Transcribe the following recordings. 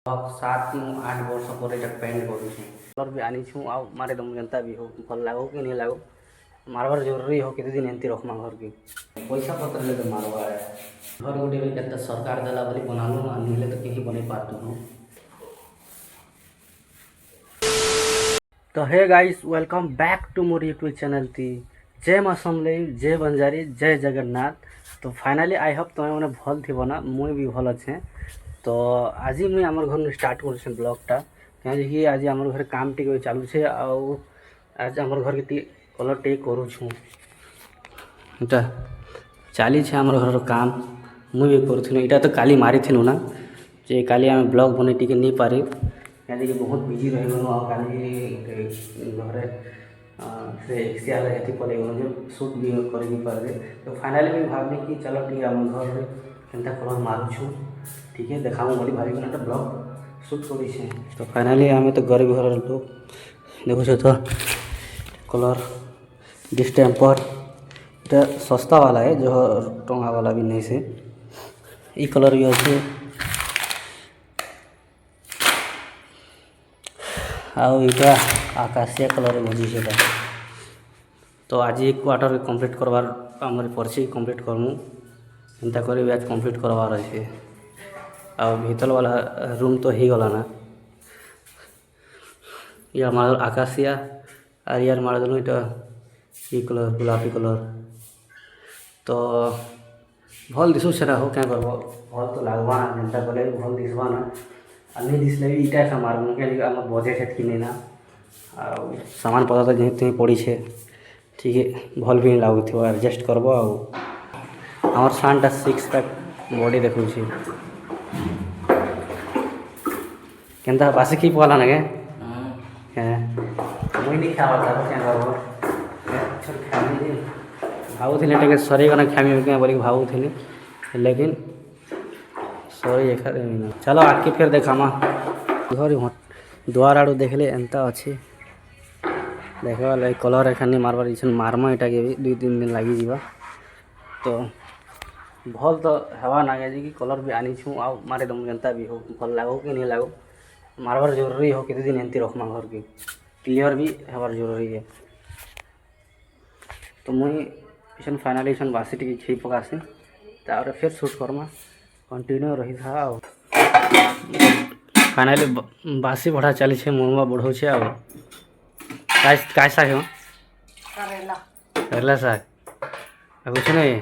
सात मु 8 वर्ष पर एटा पेंट करूछु कलर भी आनी छु आ मारे दम जनता भी हो भल लागो कि नहीं लागो मारबार जरूरी हो केते दिन एंती रखमा घर के पैसा पत्र ले तो मारवा है घर गोटे भी केते सरकार देला बोली बनालो आ निले तो केही बने पातो हो। तो hey guys welcome back to मोर यूट्यूब चैनल थी जय माँ समलेई जय बंजारी जय जगन्नाथ। तो फाइनाली आई होप तुम्हें मैंने भल थी बना मुई भी भल अच्छे। तो आज मुझे आम घर स्टार्ट कर ब्लॉगटा कहीं आज आम घर काम टी चलू से आज आम घर के कलर टे करूँ चली आम घर काम मुझे भी करूँ यहाँ तो काली मारी थी ना जे काली आम ब्लॉग बने टी नहीं पारे कहीं बहुत बिजी रहीगलु घरे से एक्सियल हेती पलैगलु सुट भी कर पारे। तो फाइनाली भी भावली कि चलो टी आम घर केनता कलर मारुछु ठीक है देखाऊँ बोली भाई तो ब्लॉग सुट कर। तो फाइनाली आम तो गरीब घर लोग देखो तो कलर डिस्टेम्पर ये सस्ता वाला है जो टंगा वाला भी नहीं से ये कलर भी अच्छे आटा आकाशिया कलर भजी से। तो आज एक क्वार्टर कंप्लीट करवार आम पर्ची कंप्लीट करमु एंता कर आज कंप्लीट करवार अच्छे आ भीतर वाला रूम तो ही गला ना यार मार आकाशिया और यार मार दिल ये कलर गुलाबी कलर। तो भल दिशु सेटा हो क्या करब भल तो लगवा ना जेनता कले भल दिशवा ना आ नहीं दिसले भी इटा सा मारबू क्या आम बजेट है कि ना आ सामान पता तो जहीं पड़ी है ठीक है भल भी लगुव एडजस्ट करब आमर सानटा 6 पैक बॉडी देखु केनता बासी की पला ना मुई नहीं खावा क्या करब भावुले सरीगना खामी क्या बोल भावुली लेकिन सरी एक चलो आके फिर देखामा घर द्वार आड़ू देखले एंता अच्छे देखा लगे कलर एखाने मारबार इच्छा मारमा यहाँ के भी 2-3 दिन लगी जा। तो भल तो हवा ना गया कि कलर भी आनी छू आ मारे दम जनता भी हो भल लागो कि नहीं लागो मारबार जरूरी हो केते दिन एंती रखमा घर के क्लियर भी हबार जरूरी है। तो मुई इसन फाइनाली इसन बासी टी खी पकासी तार फिर शूट करमा कंटिन्यू रही था। फाइनाली बासी बढ़ा चली है मुरमा बढ़ो छे आ काय साग हो करेला साग आ कुछ नहीं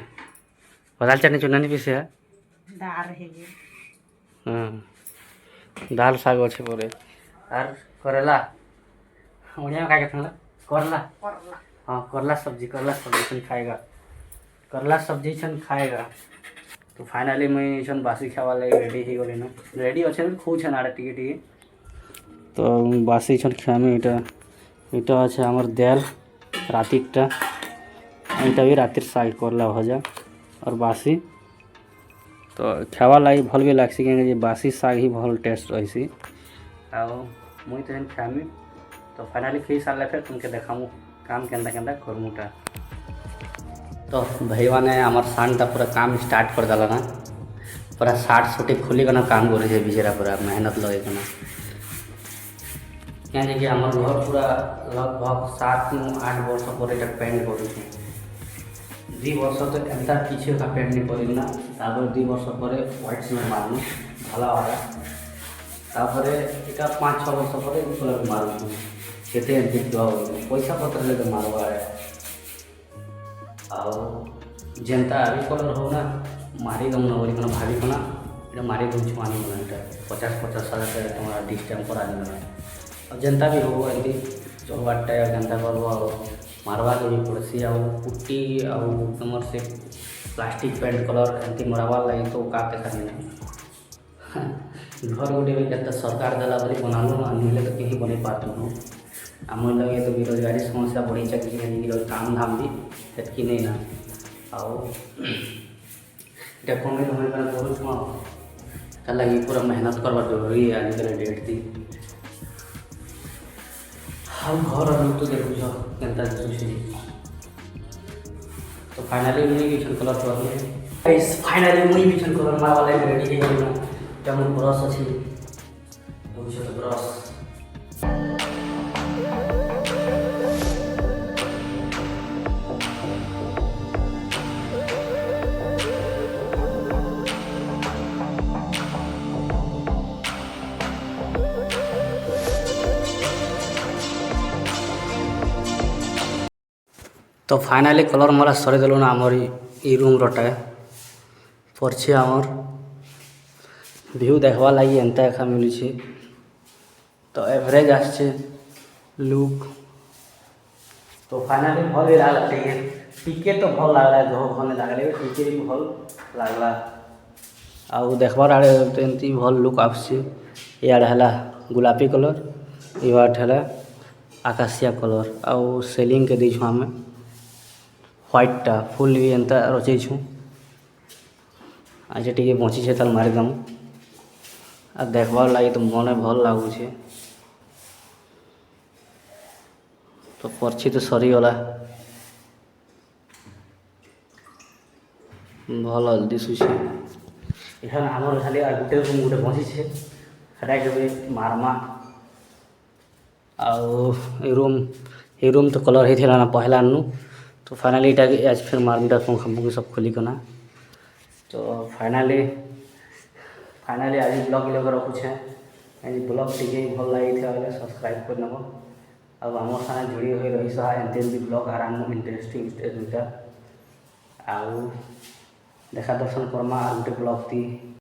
बदाल चटनी चुना नहीं पीसे दाल साग अच्छे पड़े और करेला उड़िया में क्या करला हाँ करला सब्जी छन खाएगा करला सब्जी छन खाएगा। तो फाइनाली मुझे छन बासी खावा लगे रेडी हो गली ना रेडी अच्छे खूब छन आड़े टिके टिके। तो बासी छन खामी इटा अच्छे आमर दाल रातिकटा इटा भी रातिर साग करला भजा और बासी तो खावा लगी भल भी लगसी कहीं बासी साग ही भल टेस्ट रही मुई तो खामी। तो फाइनाली खी सारे फिर तुमके देखामु काम केंदा केंदा करमुटा। तो भाई मैंने आमर सानटा पूरा काम स्टार्ट कर दिला ना पूरा 60 सुटी खुली गना काम करे बिचरा पूरा मेहनत लगे गना क्या आम घर पूरा लगभग 7-8 वर्ष पर एटा पेंट करूँ 2 वर्ष तो एंता किसी का पेंट नहीं करना 2 वर्ष पर व्हाइट सीमेंट मारूँ भला वाला तापर इटा 5-6 वर्ष पर कलर मारूँ केते पैसा पत्र ले तो मारवा है जेनता अभी कलर हो ना मारी दम ना बोली भाभी को ना मारी दूँ आनी बना 50-50 हज़ार तुम्हारा डिस्टेम्पर आनी बना और जनता भी हो एमती चौबाटा जनता कर मारवा के भी पड़सी आ पुट्टी आमर से प्लास्टिक पेंट कलर एमती मरवा लगी तो का देखा घर गोटे भी केते सरकार देला बोली बनालो आ निले तो कहीं बने पातो हो आम लगे तो बेरोजगारी समस्या बढ़ी चाहिए काम धाम भी हेतकी नहीं ना करूँ लगी पूरा मेहनत करवा जरूरी है आज डेट थी हम घर तो देखो केनता तो फाइनाली मुझे भी कलर कर फाइनाली मुझे भी कलर मारवा रेडी हो ब्रश अच्छे तो फाइनाली कलर मला सरीदेलु ना आमर ई रूम रटा पड़े आमर व्यू देखवा लगी एंता एका मिलूँ तो एवरेज आसचे लुक तो फाइनाली भल भी लगला टिके तो भल लगला जो भल लगले टिके भी भल लगला आउ देखबार आड़े तो एमती भल लुक आसचे इे है गुलापी कलर इवाट है आकाशिया कलर आउ सेलिंग के दी आम व्हाइटा फुल भी एंता रचेछु आज टी बची है ताल मारिदम आ देखबार लगी तो मन भल लगुचे तो पर्ची तो सरीगला भल दिशुचे एखान आमर खाली आ गोटे रूम गोटे बची है के मारमा आउ रूम तो कलर होता ना पहला नु तो फाइनाली आज फिर मार दुटा पंखा मुखी सब खोलिकना तो फाइनाली आज ब्लॉग लोग रखुचे आज ब्लॉग टी भल लगी सब्सक्राइब कर नब अब आम साथ जोड़ी हो रही सहा एमती ब्लॉग आराम इंटरेस्टिंग दुटा आउ देखा दर्शन करमा गोटे ब्लॉग ती